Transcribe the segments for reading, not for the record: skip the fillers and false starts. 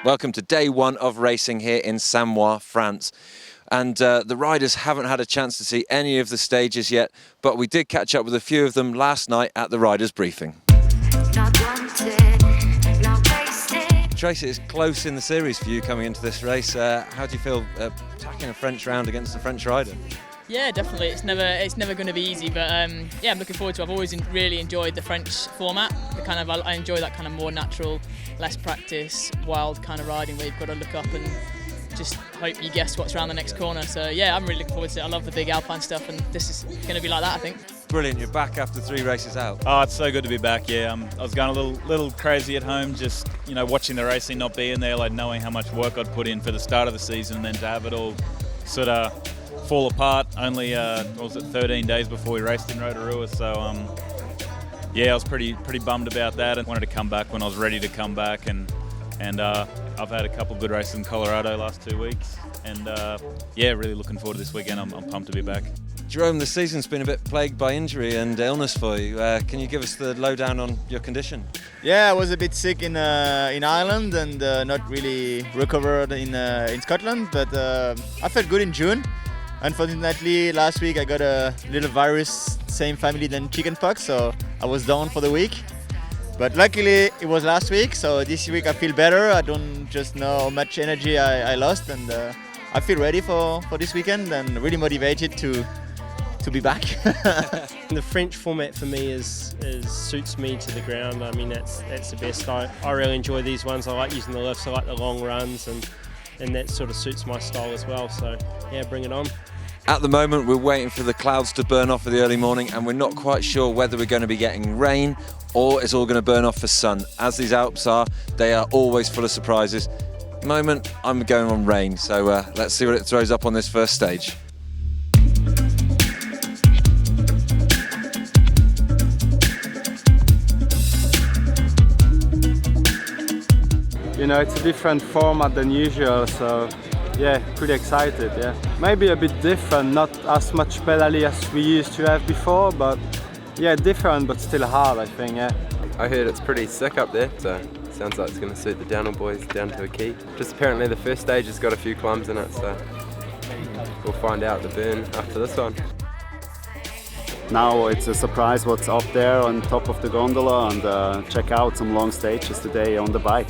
Welcome to day one of racing here in Samoëns, France. And the riders haven't had a chance to see any of the stages yet, but we did catch up with a few of them last night at the riders' briefing. Tracy, it's close in the series for you coming into this race. How do you feel attacking a French round against a French rider? Yeah, definitely. It's never going to be easy, but yeah, I'm looking forward to it. I've always really enjoyed the French format. I enjoy that kind of more natural, less practice, wild kind of riding where you've got to look up and just hope you guess what's around the next corner. So yeah, I'm really looking forward to it. I love the big Alpine stuff, and this is going to be like that, I think. Brilliant, you're back after 3 races out. Oh, it's so good to be back, yeah. I was going a little crazy at home, just watching the racing, not being there, like knowing how much work I'd put in for the start of the season, and then to have it all sort of fall apart only 13 days before we raced in Rotorua. So yeah, I was pretty bummed about that, and wanted to come back when I was ready to come back, and I've had a couple of good races in Colorado last 2 weeks, and yeah, really looking forward to this weekend. I'm pumped to be back. Jerome, the season's been a bit plagued by injury and illness for you. Can you give us the lowdown on your condition? Yeah, I was a bit sick in Ireland and not really recovered in Scotland, but I felt good in June. Unfortunately, last week I got a little virus, same family than chickenpox, so I was down for the week. But luckily it was last week, so this week I feel better. I don't just know how much energy I lost, and I feel ready for this weekend and really motivated to be back. The French format for me suits me to the ground. I mean, that's the best. I really enjoy these ones. I like using the lifts, I like the long runs, and that sort of suits my style as well. So yeah, bring it on. At the moment, we're waiting for the clouds to burn off for the early morning, and we're not quite sure whether we're going to be getting rain or it's all going to burn off for sun. As these Alps are, they are always full of surprises. At the moment, I'm going on rain, so let's see what it throws up on this first stage. It's a different format than usual, so yeah, pretty excited, yeah. Maybe a bit different, not as much pedally as we used to have before, but yeah, different but still hard, I think, yeah. I heard it's pretty sick up there, so sounds like it's going to suit the downhill boys down to a key. Just apparently the first stage has got a few climbs in it, so we'll find out the burn after this one. Now it's a surprise what's up there on top of the gondola, and check out some long stages today on the bike.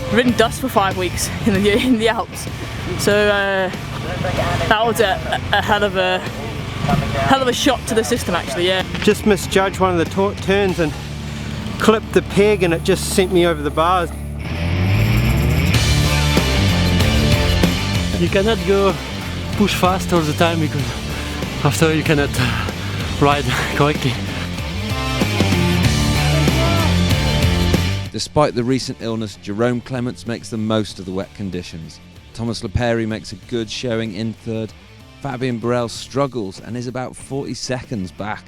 I've ridden dust for 5 weeks in the Alps, so that was a hell of a shock to the system, actually. Yeah. Just misjudged one of the turns and clipped the peg, and it just sent me over the bars. You cannot go push fast all the time, because after you cannot ride correctly. Despite the recent illness, Jerome Clements makes the most of the wet conditions. Thomas Leperi makes a good showing in third. Fabien Barel struggles and is about 40 seconds back.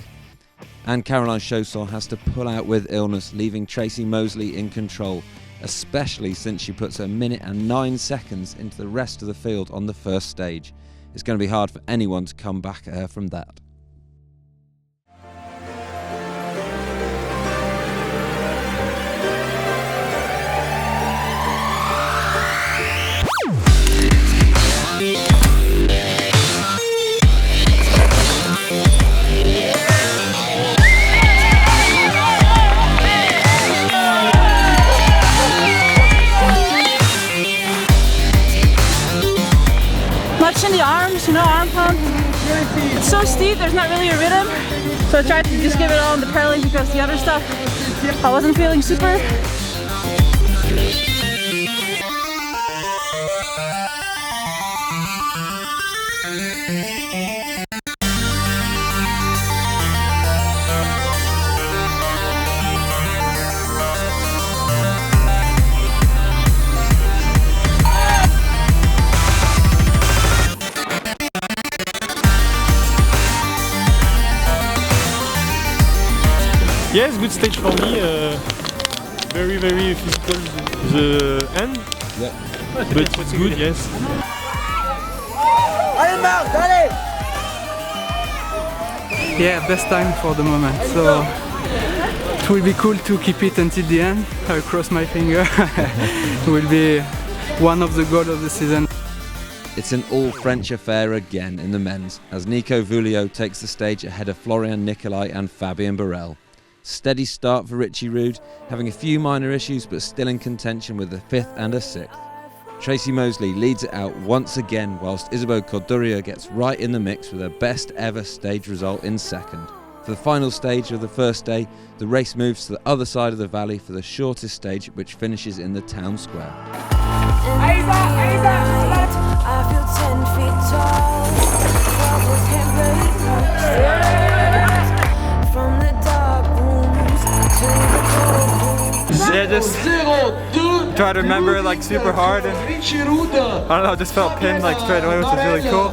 And Caroline Chausson has to pull out with illness, leaving Tracy Mosley in control, especially since she puts a minute and 9 seconds into the rest of the field on the first stage. It's going to be hard for anyone to come back at her from that. In the arms, arm pump. It's so steep, there's not really a rhythm. So I tried to just give it all on the pedaling, because the other stuff I wasn't feeling super. Yes, good stage for me. Very, very physical the end. Yeah. But it's good, yes. Yeah, best time for the moment. So it will be cool to keep it until the end. I cross my finger. It will be one of the goals of the season. It's an all-French affair again in the men's, as Nico Vulio takes the stage ahead of Florian Nicolai and Fabien Barel. Steady start for Richie Rude, having a few minor issues but still in contention with a 5th and a 6th. Tracy Mosley leads it out once again, whilst Isabeau Corduria gets right in the mix with her best ever stage result in 2nd. For the final stage of the first day, the race moves to the other side of the valley for the shortest stage, which finishes in the town square. I feel 10 feet tall. From the dark rooms to the cold rooms. Yeah, just try to remember it like super hard, and I don't know, I just felt pinned like straight away, which was really cool.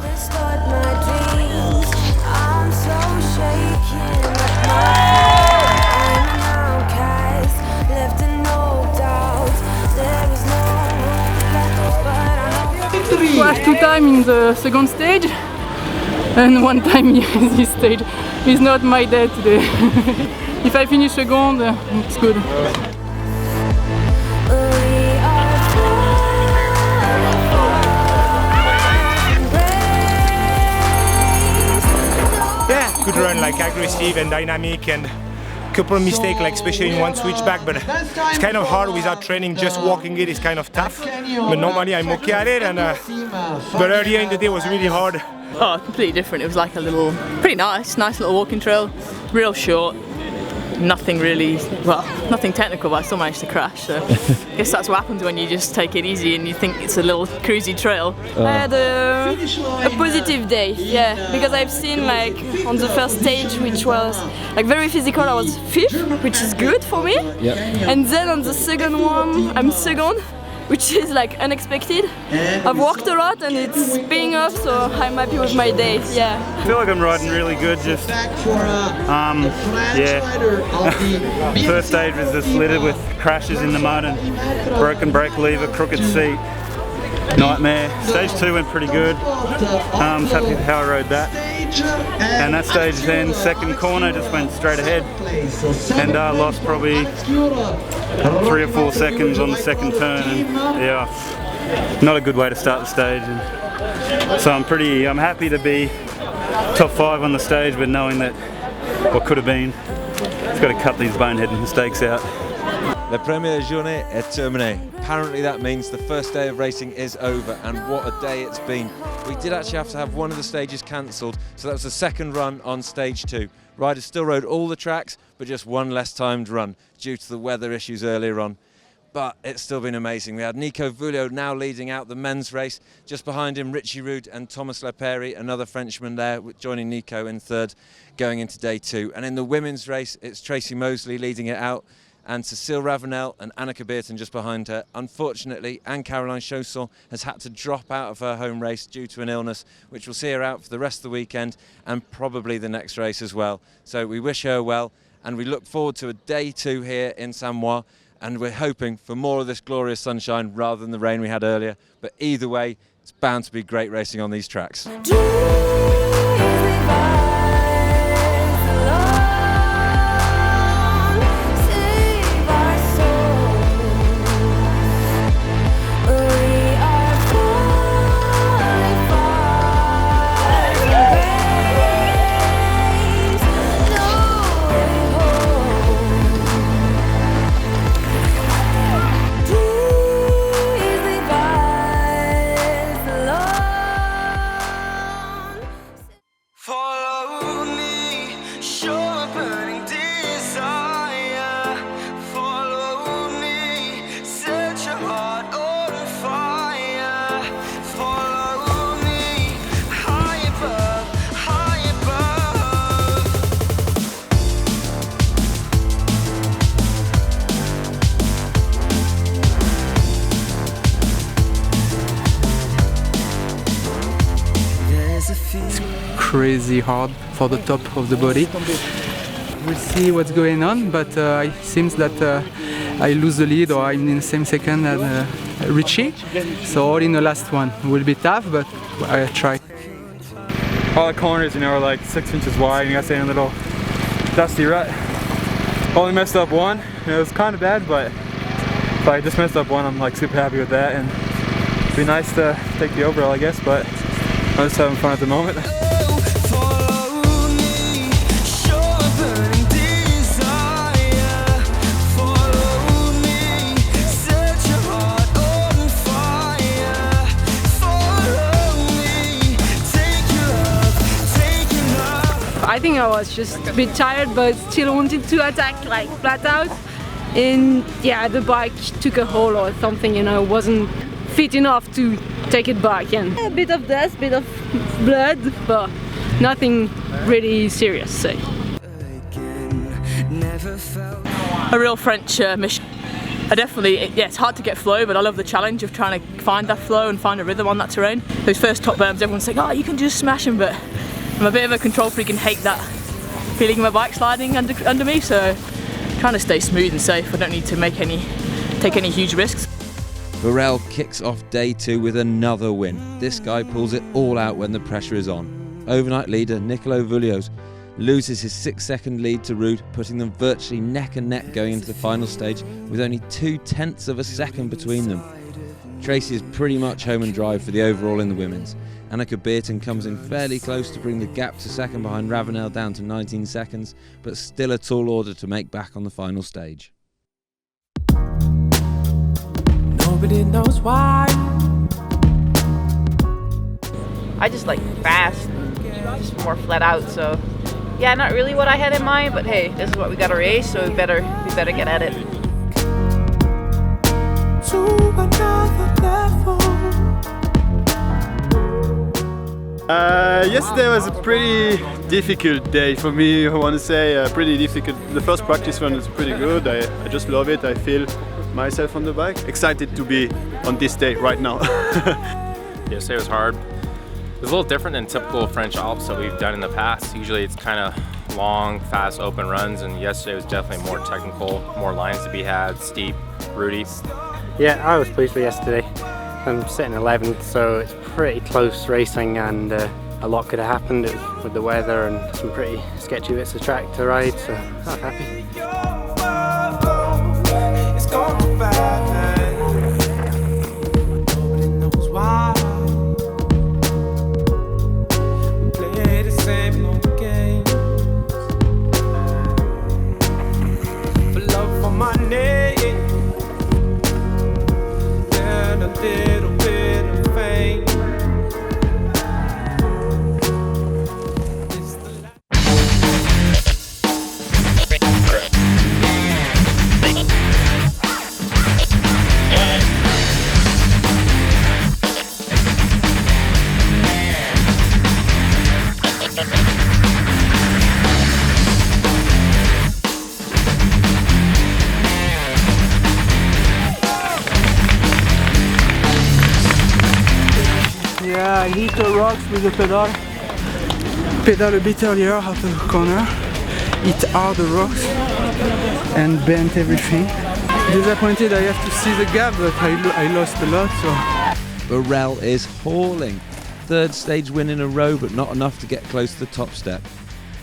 I'm so shaken. I'm an outcast, left in no doubt. There is no hope left, but I know. Crash 2 times in the second stage and 1 time in this stage. It's not my day today. If I finish second, it's good. Yeah, good run, like aggressive and dynamic, and couple of mistakes, like especially in one switchback, but it's kind of hard without training. Just walking it is kind of tough, but normally I'm okay at it. And but earlier in the day was really hard. Oh, completely different. It was like a little, pretty nice little walking trail, real short. Nothing really, well, nothing technical, but I still managed to crash. So I guess that's what happens when you just take it easy and you think it's a little cruisy trail. I had a positive day, yeah, because I've seen like on the first stage, which was like very physical, I was 5th, which is good for me. Yep. And then on the second one, I'm 2nd, which is like unexpected. I've walked a lot and it's paying off, so I'm happy with my day, yeah. I feel like I'm riding really good, just, yeah. First stage was just littered with crashes in the mud and broken brake lever, crooked seat, nightmare. Stage 2 went pretty good, I was happy with how I rode that. And that stage then, second corner, just went straight ahead and lost probably 3 or 4 seconds on the second turn, and yeah, not a good way to start the stage. And so I'm happy to be top 5 on the stage, but knowing that what could have been, it's got to cut these bonehead mistakes out. La première journée est terminée. Apparently that means the first day of racing is over, and what a day it's been. We did actually have to have one of the stages cancelled, so that was the second run on stage 2. Riders still rode all the tracks, but just one less timed run due to the weather issues earlier on. But it's still been amazing. We had Nico Vulio now leading out the men's race. Just behind him, Richie Rude and Thomas Leperi, another Frenchman there, joining Nico in 3rd, going into day 2. And in the women's race, it's Tracy Mosley leading it out, and Cécile Ravenel and Annika Beerton just behind her. Unfortunately, Anne-Caroline Chausson has had to drop out of her home race due to an illness, which will see her out for the rest of the weekend and probably the next race as well. So we wish her well, and we look forward to a day 2 here in Samoëns, and we're hoping for more of this glorious sunshine rather than the rain we had earlier. But either way, it's bound to be great racing on these tracks. crazy hard for the top of the body. We'll see what's going on, but it seems that I lose the lead or I'm in the same second as Richie. So all in the last one will be tough, but I try. All the corners, are like 6 inches wide, and you gotta stay in a little dusty rut. Only messed up one, and it was kind of bad, but if I just messed up one, I'm like super happy with that, and it'd be nice to take the overall, I guess, but I'm just having fun at the moment. I think I was just a bit tired, but still wanted to attack like flat out. And yeah, the bike took a hole or something, wasn't fit enough to take it back. And a bit of dust, bit of blood, but nothing really serious. So. A real French mission. It's hard to get flow, but I love the challenge of trying to find that flow and find a rhythm on that terrain. Those first top berms, everyone's like, oh, you can just smash them, but I'm a bit of a control freak and hate that feeling of my bike sliding under me, so trying to stay smooth and safe. I don't need to take any huge risks. Burrell kicks off day 2 with another win. This guy pulls it all out when the pressure is on. Overnight leader Nicolo Vullios loses his 6-second lead to Ruud, putting them virtually neck and neck going into the final stage with only 0.2 of a second between them. Tracy is pretty much home and dry for the overall in the women's. Annika Beerton comes in fairly close to bring the gap to second behind Ravenel down to 19 seconds, but still a tall order to make back on the final stage. Nobody knows why. I just like fast, just more flat out, so yeah, not really what I had in mind, but hey, this is what we got to race, so we better get at it. To another level. Yesterday was a pretty difficult day for me. I want to say pretty difficult. The first practice run was pretty good. I just love it. I feel myself on the bike. Excited to be on this day right now. Yesterday was hard. It was a little different than typical French Alps that we've done in the past. Usually it's kind of long, fast, open runs, and yesterday was definitely more technical, more lines to be had, steep, rooty. Yeah, I was pleased with yesterday. I'm sitting 11th, so it's pretty close racing, and a lot could have happened with the weather and some pretty sketchy bits of track to ride, so I'm happy. It's gone bad. Nobody knows why. We play the same old games. For love, for money, and a little bit of fame. Yeah, I hit the rocks with the pedal. Pedal a bit earlier out of the corner. Hit hard the rocks and bent everything. Disappointed I have to see the gap, but I lost a lot. So. Burrell is hauling. 3rd stage win in a row, but not enough to get close to the top step.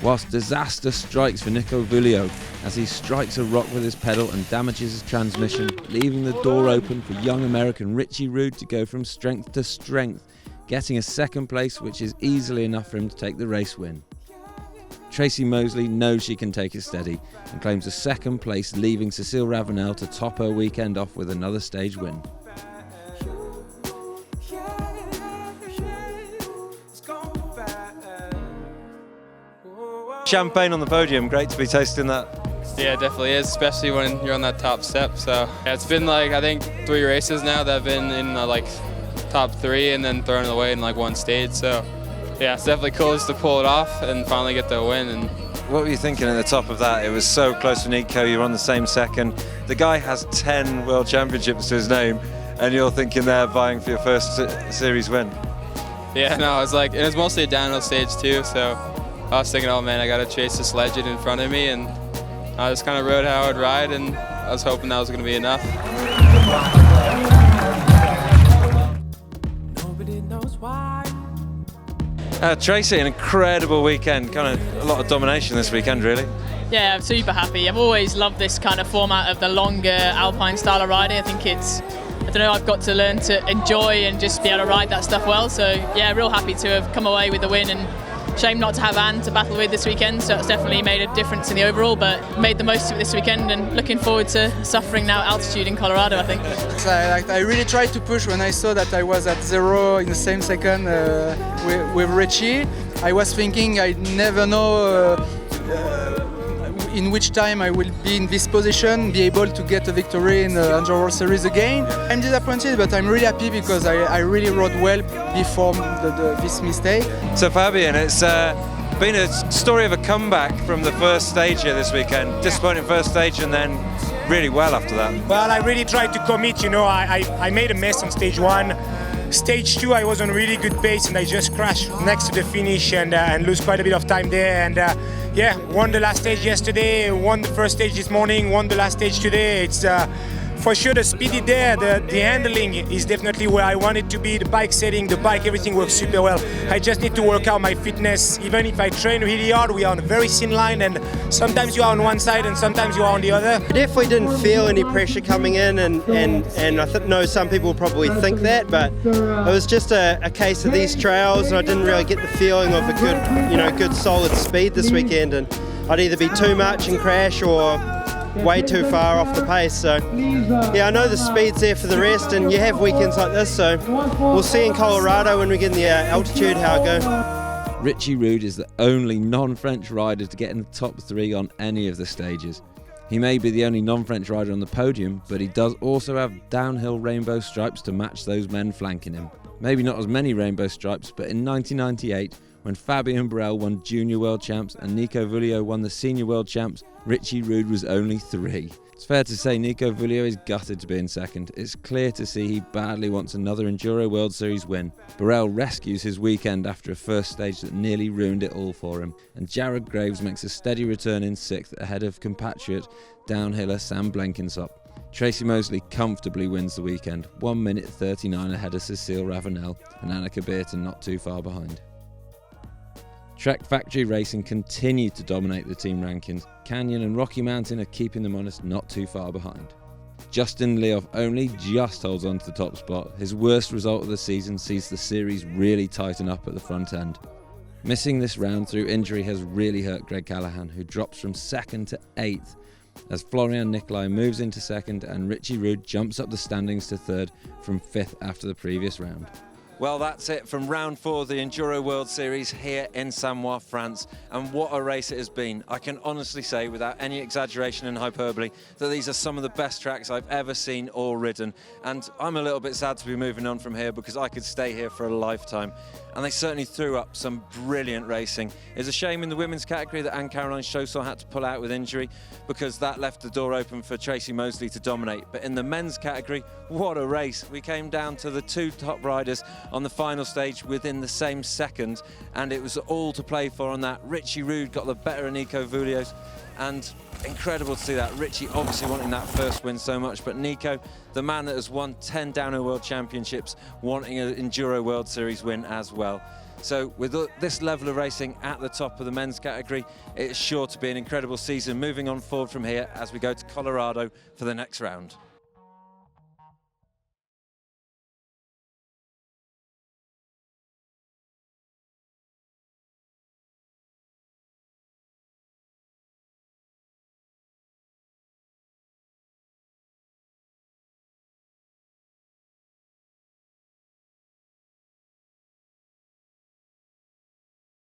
Whilst disaster strikes for Nico Vullio as he strikes a rock with his pedal and damages his transmission, leaving the door open for young American Richie Ruud to go from strength to strength, getting a 2nd place, which is easily enough for him to take the race win. Tracy Mosley knows she can take it steady and claims a 2nd place, leaving Cecile Ravenel to top her weekend off with another stage win. Champagne on the podium, great to be tasting that. Yeah, it definitely is, especially when you're on that top step. So yeah, it's been like, I think 3 races now that have been in like top 3 and then thrown away in like 1 stage. So yeah, it's definitely cool just to pull it off and finally get the win. And what were you thinking at the top of that? It was so close to Nico, you were on the same second. The guy has 10 World Championships to his name and you're thinking they're vying for your first series win. Yeah, no, it was mostly a downhill stage too, so I was thinking, oh man, I gotta chase this legend in front of me, and I just kind of rode how I'd ride, and I was hoping that was gonna be enough. Tracy, an incredible weekend, kind of a lot of domination this weekend, really. Yeah, I'm super happy. I've always loved this kind of format of the longer Alpine style of riding. I think I don't know, I've got to learn to enjoy and just be able to ride that stuff well. So yeah, real happy to have come away with the win, and shame not to have Anne to battle with this weekend. So it's definitely made a difference in the overall, but made the most of it this weekend, and looking forward to suffering now altitude in Colorado, I think. I really tried to push when I saw that I was at 0 in the same second with Richie. I was thinking I never know in which time I will be in this position, be able to get a victory in the Enduro World Series again. I'm disappointed, but I'm really happy because I really rode well before this mistake. So Fabian, it's been a story of a comeback from the first stage here this weekend. Disappointing first stage and then really well after that. Well, I really tried to commit, you know, I made a mess on stage 1. Stage 2, I was on really good pace, and I just crashed next to the finish and lose quite a bit of time there. And yeah, won the last stage yesterday, won the first stage this morning, won the last stage today. It's for sure the speed is there, the handling is definitely where I want it to be, the bike setting, the bike, everything works super well. I just need to work out my fitness. Even if I train really hard, we are on a very thin line, and sometimes you are on one side and sometimes you are on the other. I definitely didn't feel any pressure coming in, and I know some people probably think that, but it was just a case of these trails, and I didn't really get the feeling of a good solid speed this weekend, and I'd either be too much and crash or way too far off the pace. So yeah, I know the speed's there for the rest, and you have weekends like this, so we'll see in Colorado when we get in the altitude how it goes. Richie Rude is the only non-French rider to get in the top 3 on any of the stages. He may be the only non-French rider on the podium, but he does also have downhill rainbow stripes to match those men flanking him. Maybe not as many rainbow stripes, but in 1998, when Fabien Brel won Junior World Champs and Nico Vuillot won the Senior World Champs, Richie Rude was only 3. It's fair to say Nico Vuillot is gutted to be in second. It's clear to see he badly wants another Enduro World Series win. Burrell rescues his weekend after a first stage that nearly ruined it all for him, and Jared Graves makes a steady return in 6th ahead of compatriot downhiller Sam Blenkinsop. Tracy Mosley comfortably wins the weekend, 1 minute 39 ahead of Cecile Ravenel, and Annika Beerten not too far behind. Trek Factory Racing continued to dominate the team rankings. Canyon and Rocky Mountain are keeping them honest, not too far behind. Justin Leoff only just holds on to the top spot. His worst result of the season sees the series really tighten up at the front end. Missing this round through injury has really hurt Greg Callahan, who drops from 2nd to 8th as Florian Nicolai moves into 2nd and Richie Rude jumps up the standings to 3rd from 5th after the previous round. Well, that's it from round 4 of the Enduro World Series here in Samoëns, France. And what a race it has been. I can honestly say, without any exaggeration and hyperbole, that these are some of the best tracks I've ever seen or ridden. And I'm a little bit sad to be moving on from here because I could stay here for a lifetime. And they certainly threw up some brilliant racing. It's a shame in the women's category that Anne-Caroline Chausson had to pull out with injury because that left the door open for Tracy Mosley to dominate. But in the men's category, what a race. We came down to the 2 top riders on the final stage within the same second, and it was all to play for on that. Richie Rude got the better of Nico Vuillot, and incredible to see that. Richie obviously wanting that first win so much, but Nico, the man that has won 10 Downhill World Championships, wanting an Enduro World Series win as well. So with this level of racing at the top of the men's category, it's sure to be an incredible season moving on forward from here as we go to Colorado for the next round.